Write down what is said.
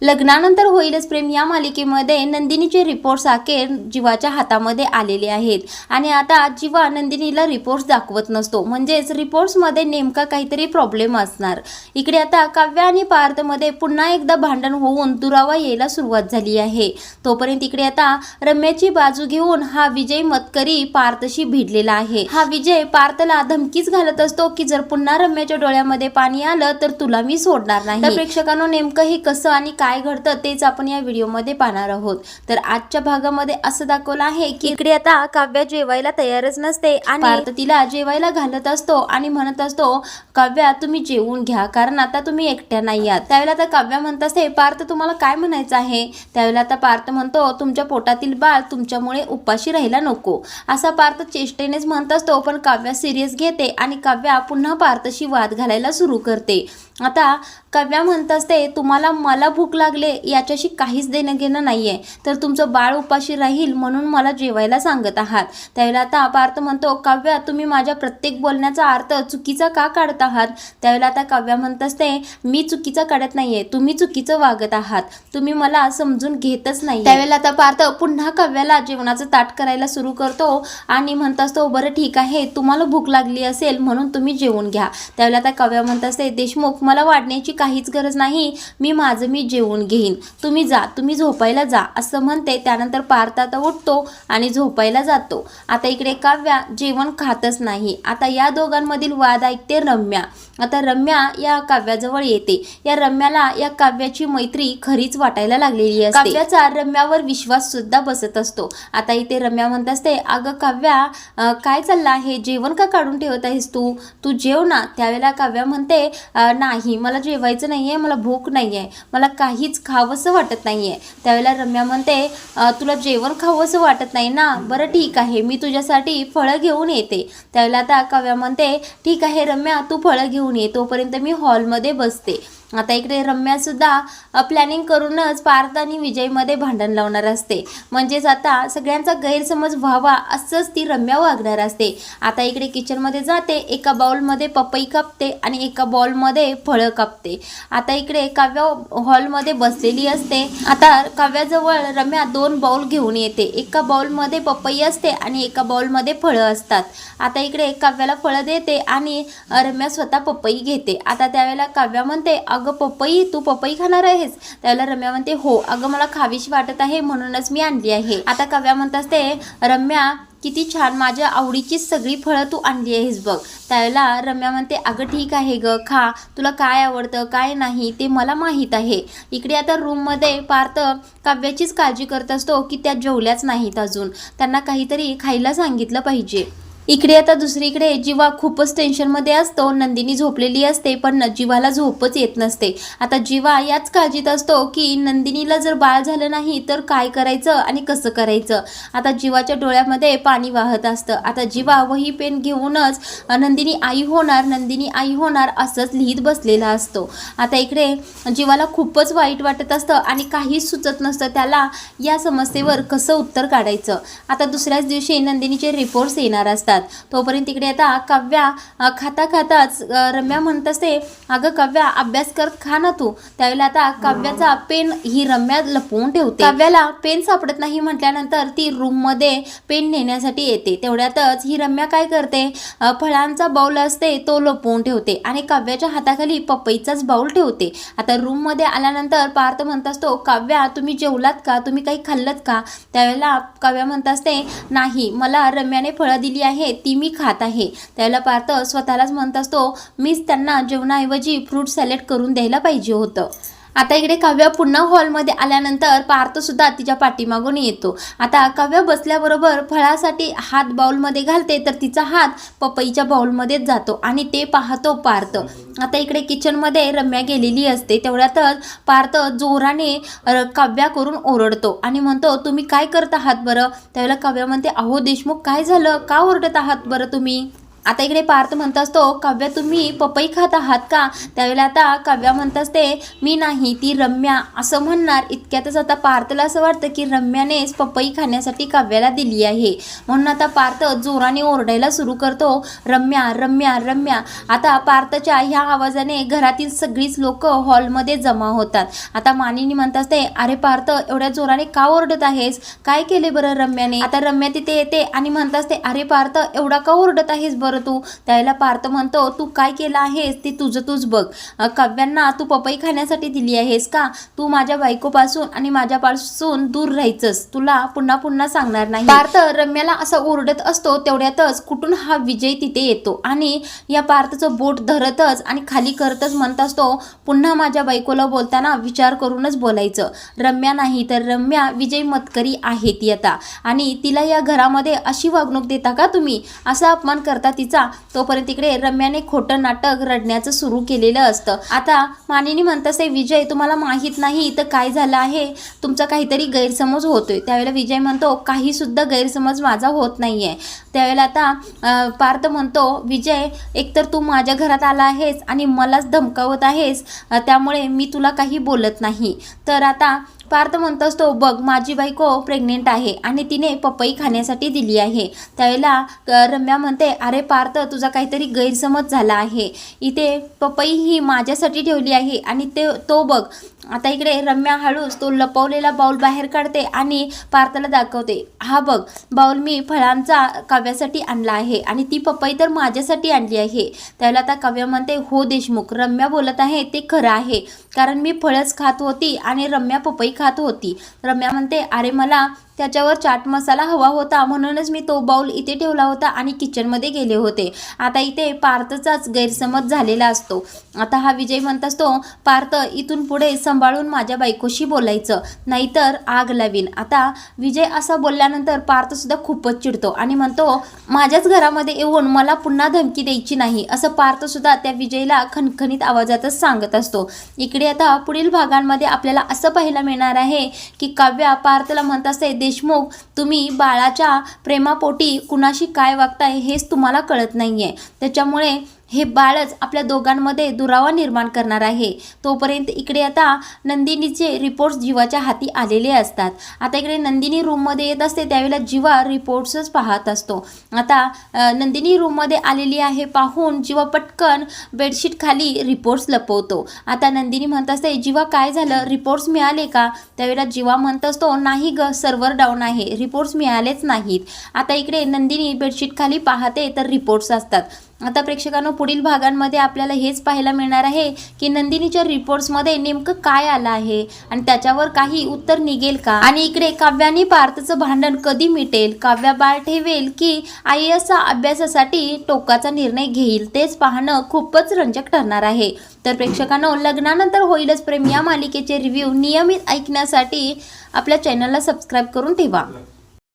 लग्नानंतर होईलच प्रेम या मालिकेमध्ये नंदिनीचे रिपोर्ट्स अखेर जीवाच्या हातामध्ये आलेले आहेत आणि आता जीवा नंदिनीला रिपोर्ट्स दाखवत नसतो, म्हणजेच रिपोर्ट्समध्ये नेमका काहीतरी प्रॉब्लेम असणार। इकडे आता काव्य आणि पार्थमध्ये पुन्हा एकदा भांडण होऊन दुरावा यायला सुरुवात झाली आहे। तोपर्यंत इकडे आता रम्याची बाजू घेऊन हा विजय मतकरी पार्थशी भिडलेला आहे। हा विजय पार्थला धमकीच घालत असतो की जर पुन्हा रम्याच्या डोळ्यामध्ये पाणी आलं तर तुला मी सोडणार नाही। तर प्रेक्षकांनो नेमकं हे कसं आणि काय घडतं तेच आपण या व्हिडिओमध्ये पाहणार आहोत। तर आजच्या भागामध्ये असं दाखवलं आहे की इकडे आता काव्य जेवायला तयारच नसते आणि पार्थ तिला जेवायला घालत असतो आणि म्हणत असतो काव्या तुम्ही जेवून घ्या कारण आता तुम्ही एकट्या नाही आहात। त्यावेळेला आता काव्य म्हणत असते पार्थ तुम्हाला काय म्हणायचं आहे? त्यावेळेला आता पार्थ म्हणतो तुमच्या पोटातील बाळ तुमच्यामुळे उपाशी राहायला नको, असा पार्थ चेष्टेनेच म्हणत असतो। पण काव्य सिरियस घेते आणि काव्य पुन्हा पार्थशी वाद घालायला सुरू करते। आता काव्या म्हणत असते तुम्हाला मला भूक लागले याच्याशी काहीच देणं घेणं नाहीये, तर तुमचं बाळ उपाशी राहील म्हणून मला जेवायला सांगत आहात। त्यावेळेला आता पार्थ म्हणतो काव्या तुम्ही माझ्या प्रत्येक बोलण्याचा अर्थ चुकीचा का काढत आहात? त्यावेळेला आता काव्या म्हणत असते मी चुकीचा काढत नाहीये, तुम्ही चुकीचं वागत आहात, तुम्ही मला समजून घेतच नाही। त्यावेळेला आता पार्थ पुन्हा काव्याला जेवणाचं ताट करायला सुरू करतो आणि म्हणत असतो बरं ठीक आहे तुम्हाला भूक लागली असेल म्हणून तुम्ही जेवून घ्या। त्यावेळेला आता काव्या म्हणत असते देशमुख मला वाढण्याची काहीच गरज नाही, मी जेवून घेईन, तुम्ही जा, तुम्ही झोपायला जा असं म्हणते। त्यानंतर पार्थ आता उठतो आणि झोपायला जातो। आता इकडे काव्या जेवण खातच नाही। आता या दोघांमधील वाद ऐकते रम्या। आता रम्या या काव्याजवळ येते। या रम्याला या काव्याची मैत्री खरीच वाटायला लागलेली असते। काव्याचा रम्यावर विश्वास सुद्धा बसत असतो। आता इथे रम्या म्हणत असते अगं काव्या काय चाललं आहे, जेवण का काढून ठेवत आहेस तू जेव ना। त्यावेळेला काव्या म्हणते नाही मला जेवायचं नाहीये, मला भूक नाहीये, मला काहीच खावंसं वाटत नाहीये। त्यावेळेला रम्या म्हणते तुला जेवण खावंसं वाटत नाही ना, बरं ठीक आहे मी तुझ्यासाठी फळं घेऊन येते। त्यावेळेला आता काव्या म्हणते ठीक आहे रम्या तू फळं घेऊन ये, तोपर्यंत मी हॉलमध्ये बसते। आता इकडे रम्या सुद्धा प्लॅनिंग करूनच पार्थ आणि विजयमध्ये भांडण लावणार असते, म्हणजेच आता सगळ्यांचा गैरसमज व्हावा असंच ती रम्या वागणार असते। आता इकडे किचनमध्ये जाते, एका बाउलमध्ये पपई कापते आणि एका बाउलमध्ये फळं कापते। आता इकडे काव्या हॉलमध्ये बसलेली असते। आता काव्याजवळ रम्या 2 बाउल घेऊन येते, एका बाउलमध्ये पपई असते आणि एका बाउलमध्ये फळं असतात। आता इकडे काव्याला फळं देते आणि रम्या स्वतः पपई घेते। आता त्यावेळेला काव्या म्हणते अगं पपई तू पपई खाणार आहेस? त्यावेळेला रम्या म्हणते हो अगं मला खावीशी वाटत आहे म्हणूनच मी आणली आहे। आता काव्या म्हणत असते रम्या किती छान माझ्या आवडीची सगळी फळं तू आणली आहेस बघ। त्यावेळेला रम्या म्हणते अगं ठीक आहे ग खा, तुला काय आवडतं काय नाही ते मला माहीत आहे। इकडे आता रूममध्ये पार्थ काव्याचीच काळजी करत असतो की त्या जेवल्याच नाहीत अजून, त्यांना काहीतरी खायला सांगितलं पाहिजे। इकडे आता दुसरीकडे जीवा खूपच टेन्शनमध्ये असतो। नंदिनी झोपलेली असते पण जीवाला झोपच येत नसते। आता जीवा याच काळजीत असतो की नंदिनीला जर बाळ झालं नाही तर काय करायचं आणि कसं करायचं। आता जीवाच्या डोळ्यामध्ये पाणी वाहत असतं। आता जीवा वही पेन घेऊनच नंदिनी आई होणार असंच लिहित बसलेला असतो। आता इकडे जीवाला खूपच वाईट वाटत असतं आणि काहीच सुचत नसतं त्याला या समस्येवर कसं उत्तर काढायचं। आता दुसऱ्याच दिवशी नंदिनीचे रिपोर्ट्स येणार असतात। तोपर्यंत तिकडे आता काव्या खाताच रम्या म्हणत असते अगं काव्या अभ्यास करत खा ना तू। त्यावेळेला आता काव्याचा पेन ही रम्या लपवून ठेवते। काव्याला पेन सापडत नाही म्हटल्यानंतर ती रूम मध्ये पेन नेण्यासाठी येते। तेवढ्यातच ही रम्या काय करते फळांचा बाउल असते तो लपवून ठेवते आणि काव्याच्या हाताखाली पपईचाच बाउल ठेवते। आता रूम मध्ये आल्यानंतर पार्थ म्हणत असतो काव्या तुम्ही जेवलात का, तुम्ही काही खाल्लत का? त्यावेळेला काव्या म्हणत असते नाही मला रम्याने फळं दिली आहे ती मी खात आहे। त्याला पार्थ स्वतःलाच म्हणत असतो मीच त्यांना जेवणाऐवजी फ्रूट सॅलेड करून द्यायला पाहिजे होतं। आता इकडे काव्या पुन्हा हॉलमध्ये आल्यानंतर पार्थ सुद्धा तिच्या पाठीमागून येतो। आता काव्या बसल्याबरोबर फळासाठी हात बाउलमध्ये घालते तर तिचा हात पपईच्या बाउलमध्येच जातो आणि ते पाहतो पार्थ। आता इकडे किचनमध्ये रम्या गेलेली असते। तेवढ्यातच पार्थ जोराने काव्या करून ओरडतो आणि म्हणतो तुम्ही काय करत आहात बरं? त्यावेळेला काव्या म्हणते अहो देशमुख काय झालं, का ओरडत आहात बरं तुम्ही? आता इकडे पार्थ म्हणत असतो, काव्या तुम्ही पपई खात आहात का? त्यावेळेला आता काव्या म्हणत असते, मी नाही, ती रम्या, असं म्हणणार इतक्यातच आता पार्थला असं वाटतं की रम्यानेच पपई खाण्यासाठी काव्याला दिली आहे. म्हणून आता पार्थ जोराने ओरडायला सुरू करतो, रम्या रम्या रम्या. आता पार्थच्या ह्या आवाजाने घरातील सगळीच लोक हॉलमध्ये जमा होतात. आता मानिनी म्हणत असते, अरे पार्थ एवढ्या जोराने का ओरडत आहेस? काय केले बरं रम्याने? आता रम्या तिथे येते आणि म्हणत असते, अरे पार्थ एवढा का ओरडत आहेस बरं तू? त्यावेळेला पार्थ म्हणतो, तू काय केलं आहेस ते तुझं तूच बघ. काव्यांना तू पपई खाण्यासाठी दिली आहेस का? तू माझ्या बायकोपासून आणि माझ्यापासून दूर राहायचंस, तुला पुन्हा पुन्हा सांगणार नाही. पार्थ रम्याला असं ओरडत असतो, तेवढ्यातच कुठून हा विजय तिथे येतो आणि या पार्थचं बोट धरतच आणि खाली करतच म्हणत असतो, पुन्हा माझ्या बायकोला बोलताना विचार करूनच बोलायचं. रम्या नाही तर रम्या विजय मतकरी आहे ती आता, आणि तिला या घरामध्ये अशी वागणूक देता का तुम्ही? असा अपमान करता तिचा. तोपर्यंत तिकडे रम्याने खोटं नाटक रडण्याचं सुरू केलेलं असतं. आता मानिनी म्हणत असते, विजय तुम्हाला माहीत नाही तर काय झालं आहे, तुमचा काहीतरी गैरसमज होतोय. त्यावेळेला विजय म्हणतो, काही सुद्धा गैरसमज माझा होत नाहीये. त्यावेळेला आता पार्थ म्हणतो, विजय एकतर तू माझ्या घरात आला आहेस आणि मलाच धमकावत आहेस, त्यामुळे मी तुला काही बोलत नाही. तर आता पार्थ म्हणत असतो, बघ माझी बायको प्रेग्नेंट आहे आणि तिने पपई खाण्यासाठी दिली आहे. त्यावेळेला रम्या म्हणते, अरे पार्थ तुझा काहीतरी गैरसमज झाला आहे, इथे पपई ही माझ्यासाठी ठेवली आहे आणि तो बघ. आता इकडे रम्या हळूच तो लपवलेला बाउल बाहेर काढते आणि पार्थला दाखवते, हा बघ बाउल मी फळांचा काव्यासाठी आणला आहे आणि ती पपई तर माझ्यासाठी आणली आहे. त्यावेळेला आता काव्या म्हणते, हो देशमुख, रम्या बोलत आहे ते खरं आहे, कारण मी फळच खात होती आणि रम्या पपई खात होती. रम्या म्हणते, अरे मला त्याच्यावर चाट मसाला हवा होता म्हणूनच मी तो बाउल इथे ठेवला होता आणि किचनमध्ये गेले होते. आता इथे पार्थचाच गैरसमज झालेला असतो. आता हा विजय म्हणत असतो, पार्थ इथून पुढे सांभाळून माझ्या बायकोशी बोलायचं, नाहीतर आग लावीन. आता विजय असा बोलल्यानंतर पार्थसुद्धा खूपच चिडतो आणि म्हणतो, माझ्याच घरामध्ये येऊन मला पुन्हा धमकी द्यायची नाही, असं पार्थसुद्धा त्या विजयला खणखणीत आवाजातच सांगत असतो. इकडे आता पुढील भागांमध्ये आपल्याला असं पाहायला मिळणार आहे की काव्या पार्थला म्हणत असते, देशमुख तुम्ही बाळाच्या प्रेमापोटी कुणाशी काय वागताय हेच तुम्हाला कळत नाहीये, त्याच्यामुळे हे बाळच आपल्या दोघांमध्ये दुरावा निर्माण करणार आहे. तोपर्यंत इकडे आता नंदिनीचे रिपोर्ट्स जीवाच्या हाती आलेले असतात. आता इकडे नंदिनी रूममध्ये येत असते, त्यावेळेला जीवा रिपोर्ट्सच पाहत असतो. आता नंदिनी रूममध्ये आलेली आहे पाहून जीवा पटकन बेडशीट खाली रिपोर्ट्स लपवतो. आता नंदिनी म्हणत असते, जीवा काय झालं, रिपोर्ट्स मिळाले का? त्यावेळेला जीवा म्हणत असतो, नाही ग, सर्व्हर डाऊन आहे, रिपोर्ट्स मिळालेच नाहीत. आता इकडे नंदिनी बेडशीट खाली पाहते तर रिपोर्ट्स असतात. आता प्रेक्षकांनो पुढील भागांमध्ये आपल्याला हेच पाहायला मिळणार आहे की नंदिनीच्या रिपोर्ट्समध्ये नेमकं काय आलं आहे आणि त्याच्यावर काही उत्तर निघेल का, आणि इकडे काव्याने पार्थचं भांडण कधी मिटेल, काव्या बाळ ठेवेल की IASच्या अभ्यासासाठी टोकाचा निर्णय घेईल, तेच पाहणं खूपच रंजक ठरणार आहे. तर प्रेक्षकांनो, लग्नानंतर होईलच प्रेम या मालिकेचे रिव्ह्यू नियमित ऐकण्यासाठी आपल्या चॅनलला सबस्क्राईब करून ठेवा.